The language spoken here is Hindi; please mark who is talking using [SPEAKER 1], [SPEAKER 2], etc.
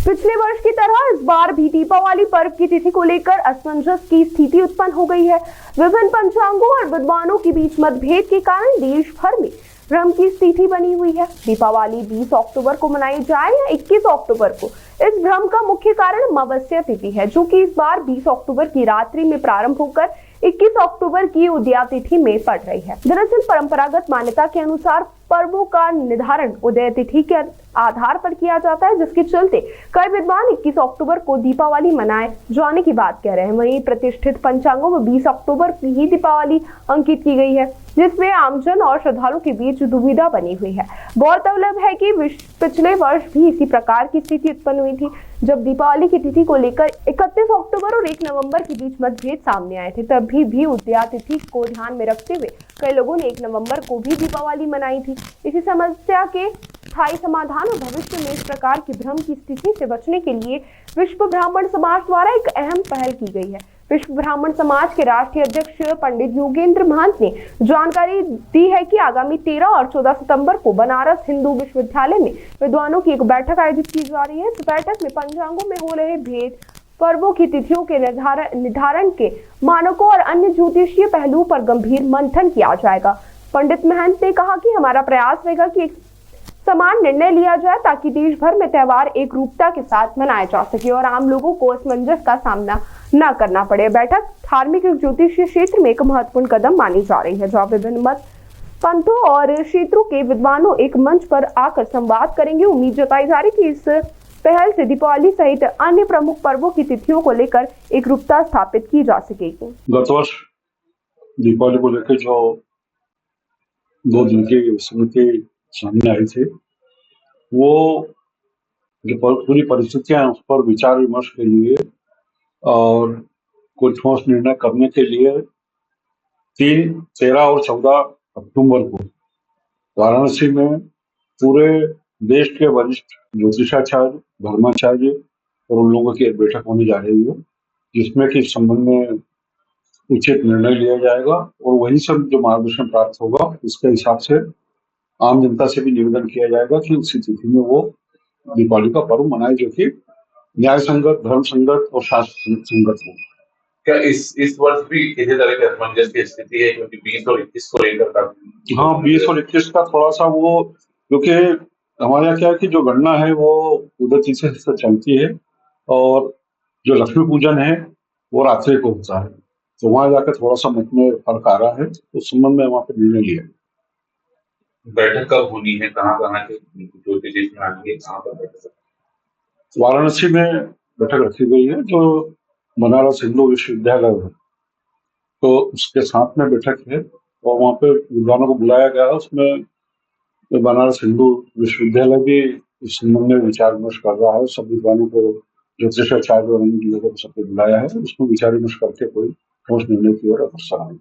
[SPEAKER 1] पिछले वर्ष की तरह इस बार भी दीपावली पर्व की तिथि को लेकर असमंजस की स्थिति उत्पन्न हो गई है। विभिन्न पंचांगों और विद्वानों के बीच मतभेद के कारण देश भर में भ्रम की स्थिति बनी हुई है। दीपावली 20 अक्टूबर को मनाई जाए या 21 अक्टूबर को, इस भ्रम का मुख्य कारण अमावस्या तिथि है, जो कि इस बार 20 अक्टूबर की रात्रि में प्रारंभ होकर 21 अक्टूबर की उदया तिथि में पड़ रही है। दरअसल परंपरागत मान्यता के अनुसार पर्वों का निर्धारण उदय तिथि के आधार पर किया जाता है, जिसके चलते कई विद्वान 21 अक्टूबर को दीपावली मनाए जाने की बात कह रहे हैं। वहीं प्रतिष्ठित पंचांगों में 20 अक्टूबर की ही दीपावली अंकित की गई है, जिसमें आमजन और श्रद्धालुओं के बीच दुविधा बनी हुई है। गौरतलब है कि पिछले वर्ष भी इसी प्रकार की स्थिति उत्पन्न हुई थी, जब दीपावली की तिथि को लेकर 31 अक्टूबर और 1 नवंबर के बीच मतभेद सामने आए थे। तब भी उदया तिथि को ध्यान में रखते हुए कई लोगों ने 1 नवंबर को भी दीपावली मनाई थी। इसी समस्या के स्थायी समाधान और भविष्य में इस प्रकार की भ्रम की स्थिति से बचने के लिए विश्व ब्राह्मण समाज द्वारा एक अहम पहल की गई है। विश्व ब्राह्मण समाज के राष्ट्रीय अध्यक्ष पंडित योगेंद्र महंत ने जानकारी दी है कि आगामी 13 और 14 सितंबर को बनारस हिंदू विश्वविद्यालय में विद्वानों की एक बैठक आयोजित की जा रही है। इस बैठक में पंचांगों में हो रहे भेद, पर्वों की तिथियों के निर्धारण के मानकों और अन्य ज्योतिषीय पहलुओं पर गंभीर मंथन किया जाएगा। पंडित महंत ने कहा कि हमारा प्रयास रहेगा कि एक समान निर्णय लिया जाए, ताकि देश भर में त्योहार एक रूपता के साथ मनाए जा सके और आम लोगों को असमंजस का सामना न करना पड़े। बैठक धार्मिक ज्योतिषीय क्षेत्र में एक महत्वपूर्ण कदम मानी जा रही है, जहाँ विभिन्न मत पंथों और क्षेत्रों के विद्वानों एक मंच पर आकर संवाद करेंगे। उम्मीद जताई जा रही कि इस पहल से दीपावली सहित अन्य प्रमुख पर्वों की तिथियों को लेकर एक रूपता स्थापित की जा सकेगी।
[SPEAKER 2] गत वर्ष दीपावली को लेकर जो 2 दिन की समिति सामने आई थी, वो जो पूरी परिस्थितियां हैं उस पर विचार विमर्श के लिए और कुछ ठोस निर्णय करने के लिए 3, 13 और 14 अक्टूबर को वाराणसी में पूरे देश के वरिष्ठ ज्योतिषाचार्य, धर्माचार्य और उन लोगों की एक बैठक होने जा रही है, जिसमें कि इस संबंध में उचित निर्णय लिया जाएगा और वहीं से जो मार्गदर्शन प्राप्त होगा उसके हिसाब से आम जनता से भी निवेदन किया जाएगा कि उसी तिथि में वो दीपावली का पर्व मनाए, जो कि न्याय संगत, धर्म संगत और शास्त्र संगत हो।
[SPEAKER 3] क्या इस वर्ष भी किसी तरह की असमंजस की स्थिति है, क्योंकि 20 और 21 को लेकर का?
[SPEAKER 2] हाँ, 20 और 21 का थोड़ा सा वो, क्योंकि हमारे यहाँ क्या है कि जो गणना है वो उदय तिथि से चलती है और जो लक्ष्मी पूजन है वो रात्रि को होता है, तो वहां जाकर थोड़ा सा मत में फर्क आ रहा है। तो उस संबंध में वहां पर निर्णय लिया।
[SPEAKER 3] बैठक कब होनी है, कहाँ के ज्योतिषी आएंगे, कहाँ पर बैठक?
[SPEAKER 2] वाराणसी में बैठक रखी गई है, जो बनारस हिंदू विश्वविद्यालय है, तो उसके साथ में बैठक है और वहाँ पे विद्वानों को बुलाया गया है। उसमें बनारस हिंदू विश्वविद्यालय भी इस संबंध में विचार विमर्श कर रहा है। सब विद्वानों को, ज्योतिषाचार्य और अन्य लोगों को सबको बुलाया है, उसमें विचार विमर्श करके कोई ठोस निर्णय की ओर अग्रसर आएंगे।